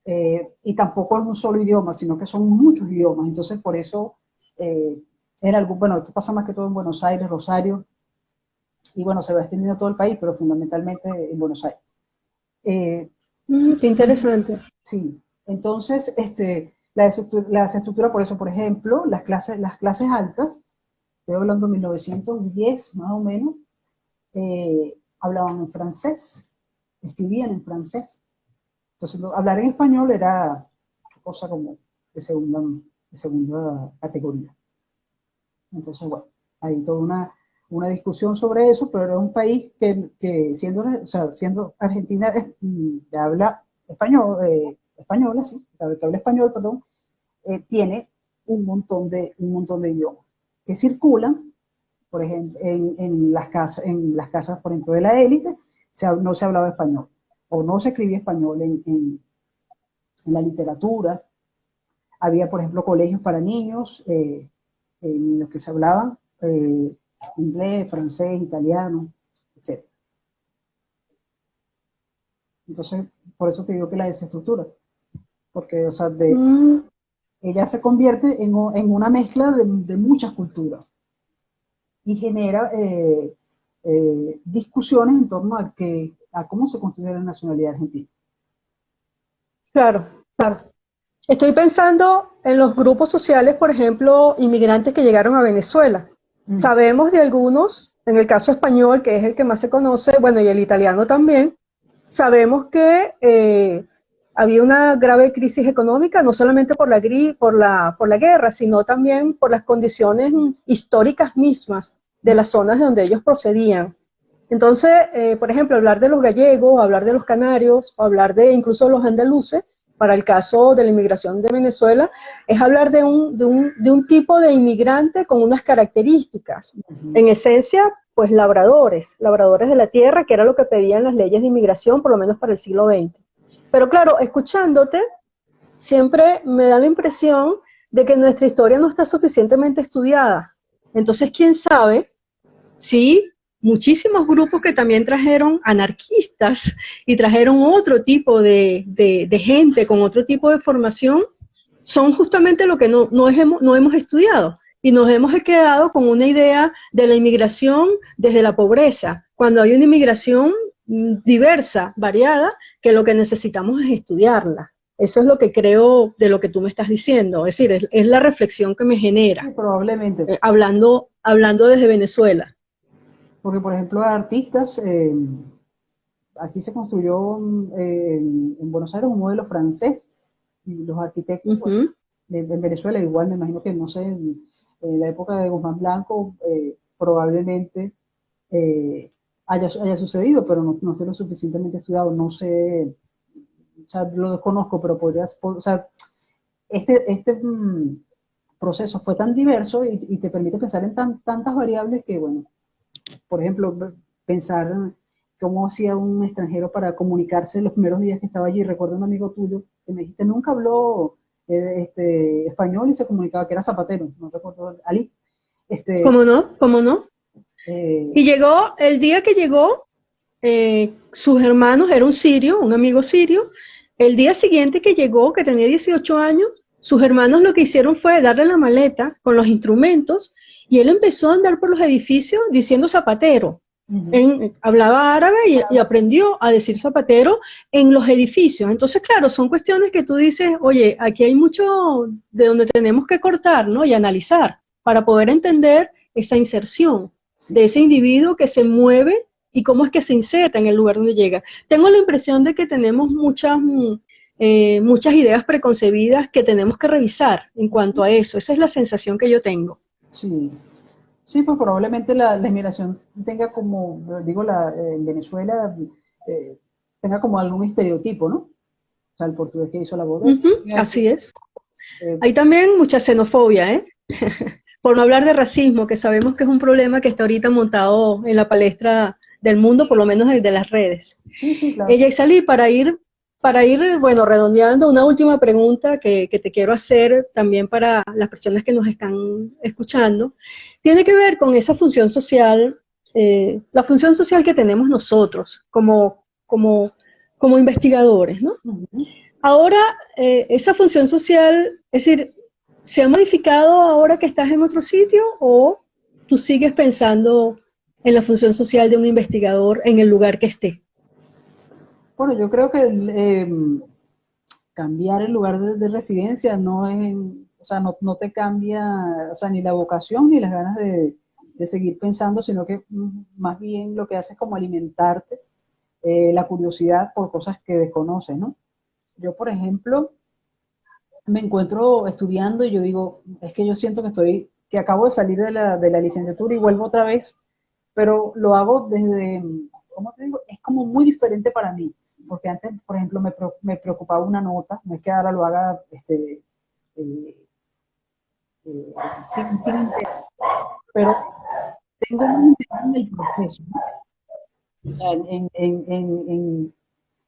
y tampoco es un solo idioma, sino que son muchos idiomas. Entonces por eso, eh, bueno, esto pasa más que todo en Buenos Aires, Rosario, y bueno, se va extendiendo a todo el país, pero fundamentalmente en Buenos Aires. Eh, Qué interesante. sí, entonces la desestructura, por eso, por ejemplo, las clases altas, estoy hablando de 1910 más o menos, hablaban en francés, escribían en francés. Entonces, hablar en español era cosa como de segunda categoría. Entonces, bueno, hay toda una discusión sobre eso, pero era un país que siendo Argentina de habla español, española, sí, que habla español, perdón, tiene un montón de idiomas que circulan, por ejemplo, en las casas, por ejemplo, de la élite, no se hablaba español, o no se escribía español en la literatura. Había, por ejemplo, colegios para niños, en los que se hablaban inglés, francés, italiano, etc. Entonces, por eso te digo que la desestructura, porque, o sea, Mm, ella se convierte en una mezcla de muchas culturas y genera discusiones en torno a cómo se construye la nacionalidad argentina. claro, claro. Estoy pensando en los grupos sociales, por ejemplo, inmigrantes que llegaron a Venezuela. Mm. Sabemos de algunos, en el caso español, que es el que más se conoce, bueno, y el italiano también, sabemos que había una grave crisis económica, no solamente por la guerra, sino también por las condiciones históricas mismas de las zonas de donde ellos procedían. Entonces, por ejemplo, hablar de los gallegos, hablar de los canarios, o hablar de incluso los andaluces, para el caso de la inmigración de Venezuela, es hablar de un tipo de inmigrante con unas características. En esencia, pues labradores de la tierra, que era lo que pedían las leyes de inmigración, por lo menos para el siglo XX. Pero claro, escuchándote, siempre me da la impresión de que nuestra historia no está suficientemente estudiada. Entonces, ¿quién sabe si muchísimos grupos que también trajeron anarquistas y trajeron otro tipo de gente con otro tipo de formación son justamente lo que no hemos estudiado? Y nos hemos quedado con una idea de la inmigración desde la pobreza, cuando hay una inmigración diversa, variada, que lo que necesitamos es estudiarla. Eso es lo que creo de lo que tú me estás diciendo, es decir, es la reflexión que me genera, Sí, probablemente. Hablando desde Venezuela. Porque, por ejemplo, artistas, aquí se construyó en Buenos Aires un modelo francés, y los arquitectos, bueno, en Venezuela igual, me imagino que, no sé, en la época de Guzmán Blanco, probablemente haya sucedido, pero no estoy lo suficientemente estudiado, no sé, o sea, lo desconozco, pero o sea, este proceso fue tan diverso y te permite pensar en tantas variables que, bueno, por ejemplo, pensar cómo hacía un extranjero para comunicarse los primeros días que estaba allí. Recuerdo un amigo tuyo que me dijiste, nunca habló español y se comunicaba, que era zapatero, no recuerdo, Ali. ¿Cómo no? ¿Cómo no? Eh, Y llegó, el día que llegó, sus hermanos, era un sirio, un amigo sirio, el día siguiente que llegó, que tenía 18 años, sus hermanos lo que hicieron fue darle la maleta con los instrumentos y él empezó a andar por los edificios diciendo zapatero. Hablaba árabe y aprendió a decir zapatero en los edificios. Entonces, claro, son cuestiones que tú dices, oye, aquí hay mucho de donde tenemos que cortar, ¿no? Y analizar para poder entender esa inserción de ese individuo que se mueve y cómo es que se inserta en el lugar donde llega. Tengo la impresión de que tenemos muchas ideas preconcebidas que tenemos que revisar en cuanto a eso. Esa es la sensación que yo tengo. sí, sí, pues probablemente la inmigración tenga como, digo, en Venezuela tenga como algún estereotipo, ¿no? O sea, el portugués que hizo la boda. Así es. Eh, Hay también mucha xenofobia, ¿eh? Por no hablar de racismo, que sabemos que es un problema que está ahorita montado en la palestra del mundo, por lo menos de las redes. sí, sí, claro. Ella y Salí, bueno, redondeando, una última pregunta que te quiero hacer también para las personas que nos están escuchando, tiene que ver con esa función social, la función social que tenemos nosotros como investigadores, ¿no? Ahora, esa función social, es decir, ¿se ha modificado ahora que estás en otro sitio o tú sigues pensando en la función social de un investigador en el lugar que esté? Bueno, yo creo que cambiar el lugar de residencia no es, o sea, no te cambia, o sea, ni la vocación ni las ganas de seguir pensando, sino que más bien lo que hace es como alimentarte la curiosidad por cosas que desconoces, ¿no? Yo, por ejemplo, me encuentro estudiando y yo digo, es que yo siento que acabo de salir de la licenciatura y vuelvo otra vez, pero lo hago desde, ¿cómo te digo? Es como muy diferente para mí, porque antes, por ejemplo, me preocupaba una nota, no es que ahora lo haga eh, eh, sin interés, pero tengo más interés en el proceso, ¿no? O sea,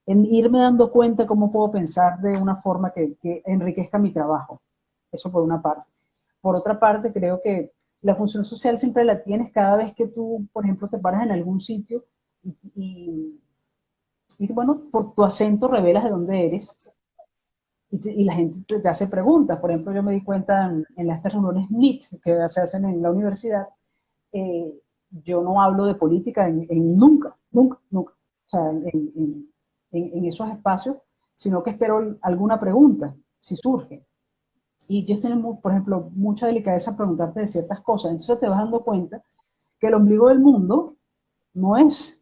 en irme dando cuenta cómo puedo pensar de una forma que enriquezca mi trabajo. Eso por una parte. Por otra parte, creo que la función social siempre la tienes cada vez que tú, por ejemplo, te paras en algún sitio y, bueno, por tu acento revelas de dónde eres y la gente te hace preguntas. Por ejemplo, yo me di cuenta en estas reuniones MIT que se hacen en la universidad, eh, yo no hablo de política nunca, nunca, nunca. O sea, en esos espacios, sino que espero alguna pregunta, si surge. Y ellos tienen, por ejemplo, mucha delicadeza a preguntarte de ciertas cosas. Entonces te vas dando cuenta que el ombligo del mundo no es,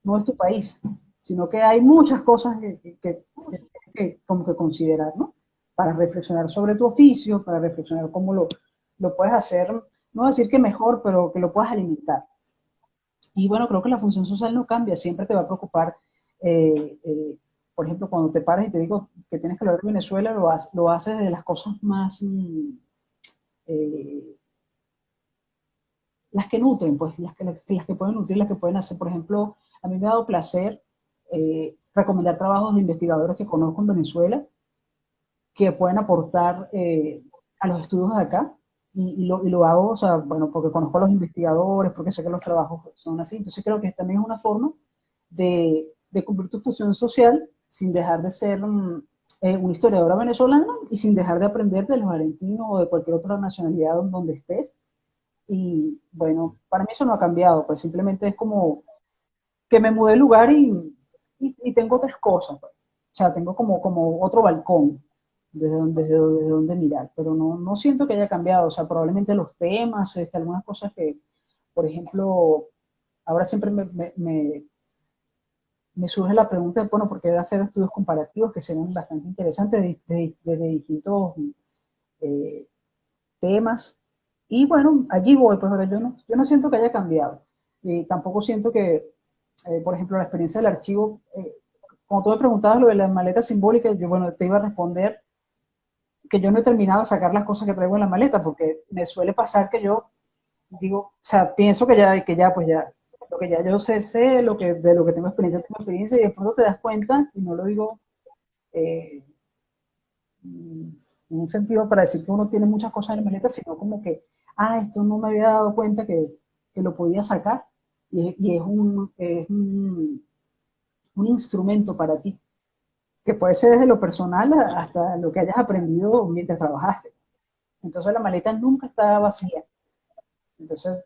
no es tu país, sino que hay muchas cosas que como que considerar, ¿no? Para reflexionar sobre tu oficio, para reflexionar cómo lo puedes hacer, no decir que mejor, pero que lo puedas alimentar. Y bueno, creo que la función social no cambia, siempre te va a preocupar eh, eh, por ejemplo, cuando te paras y te digo que tienes que hablar de Venezuela, lo haces de las cosas más, eh, las que nutren, pues, las que pueden nutrir, las que pueden hacer. Por ejemplo, a mí me ha dado placer recomendar trabajos de investigadores que conozco en Venezuela, que pueden aportar a los estudios de acá, y lo hago, o sea, bueno, porque conozco a los investigadores, porque sé que los trabajos son así. Entonces creo que también es una forma de cumplir tu función social sin dejar de ser una historiadora venezolana y sin dejar de aprender de los argentinos o de cualquier otra nacionalidad donde estés. Y bueno, para mí eso no ha cambiado, pues simplemente es como que me mudé de lugar y tengo otras cosas, pues. O sea, tengo como otro balcón desde donde mirar, pero no siento que haya cambiado. O sea, probablemente los temas, algunas cosas que, por ejemplo, ahora siempre me surge la pregunta de, bueno, ¿por qué hacer estudios comparativos que serían bastante interesantes de distintos eh, temas? Y bueno, allí voy, pues ahora yo no siento que haya cambiado. Y tampoco siento que, por ejemplo, la experiencia del archivo, como tú me preguntabas lo de la maleta simbólica, yo, bueno, te iba a responder que yo no he terminado de sacar las cosas que traigo en la maleta, porque me suele pasar que yo digo, o sea, pienso pues ya, lo que ya yo sé, de lo que tengo experiencia, y de pronto te das cuenta, y no lo digo eh, en un sentido para decir que uno tiene muchas cosas en la maleta, sino como que, esto no me había dado cuenta que lo podía sacar, y un instrumento para ti, que puede ser desde lo personal hasta lo que hayas aprendido mientras trabajaste. Entonces la maleta nunca está vacía. Entonces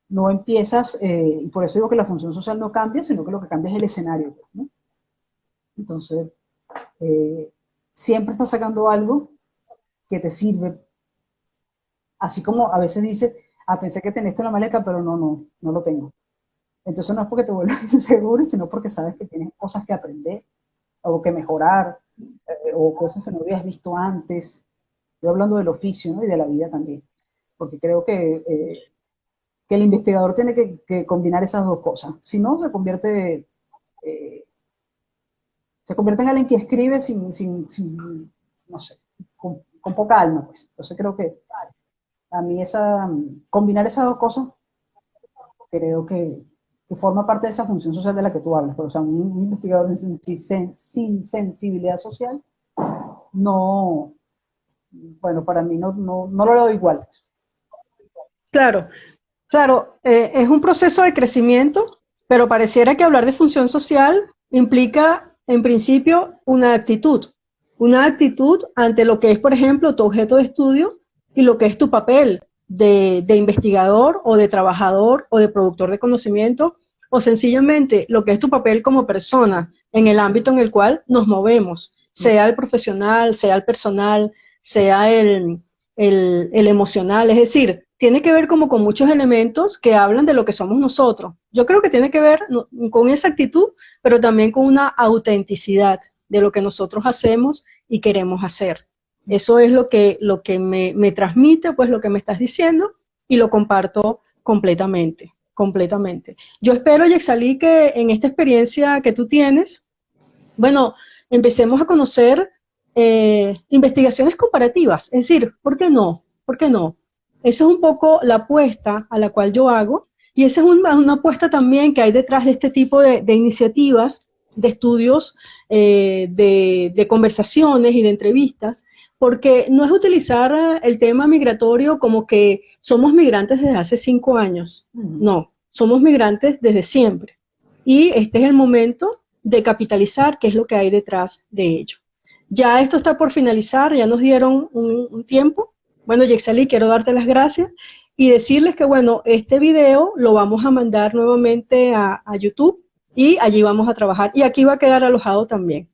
no empiezas, y por eso digo que la función social no cambia, sino que lo que cambia es el escenario, ¿no? Entonces, eh, siempre estás sacando algo que te sirve, así como a veces dices, pensé que tenés esto en la maleta, pero no lo tengo. Entonces no es porque te vuelvas inseguro, sino porque sabes que tienes cosas que aprender, o que mejorar, o cosas que no habías visto antes. Yo hablando del oficio, ¿no? Y de la vida también, porque creo que el investigador tiene que combinar esas dos cosas. Si no, eh, se convierte en alguien que escribe no sé, con poca alma, pues. Entonces creo que a mí combinar esas dos cosas, creo que forma parte de esa función social de la que tú hablas. Pero, o sea, un investigador sin sensibilidad social, no, bueno, para mí no lo veo igual. Claro, claro, es un proceso de crecimiento, pero pareciera que hablar de función social implica, en principio, una actitud ante lo que es, por ejemplo, tu objeto de estudio y lo que es tu papel de investigador o de trabajador o de productor de conocimiento, o sencillamente lo que es tu papel como persona en el ámbito en el cual nos movemos, sea el profesional, sea el personal, sea el emocional, es decir, tiene que ver como con muchos elementos que hablan de lo que somos nosotros. Yo creo que tiene que ver con esa actitud, pero también con una autenticidad de lo que nosotros hacemos y queremos hacer. Eso es lo que me transmite, pues lo que me estás diciendo, y lo comparto completamente, completamente. Yo espero, Yexalí, que en esta experiencia que tú tienes, bueno, empecemos a conocer investigaciones comparativas. Es decir, ¿por qué no? ¿Por qué no? Esa es un poco la apuesta a la cual yo hago, y esa es una apuesta también que hay detrás de este tipo de iniciativas, de estudios, de conversaciones y de entrevistas, porque no es utilizar el tema migratorio como que somos migrantes desde hace 5 años. No, somos migrantes desde siempre. Y este es el momento de capitalizar qué es lo que hay detrás de ello. Ya esto está por finalizar, ya nos dieron un tiempo. Bueno, Yexalí, quiero darte las gracias y decirles que, bueno, este video lo vamos a mandar nuevamente a YouTube y allí vamos a trabajar. Y aquí va a quedar alojado también.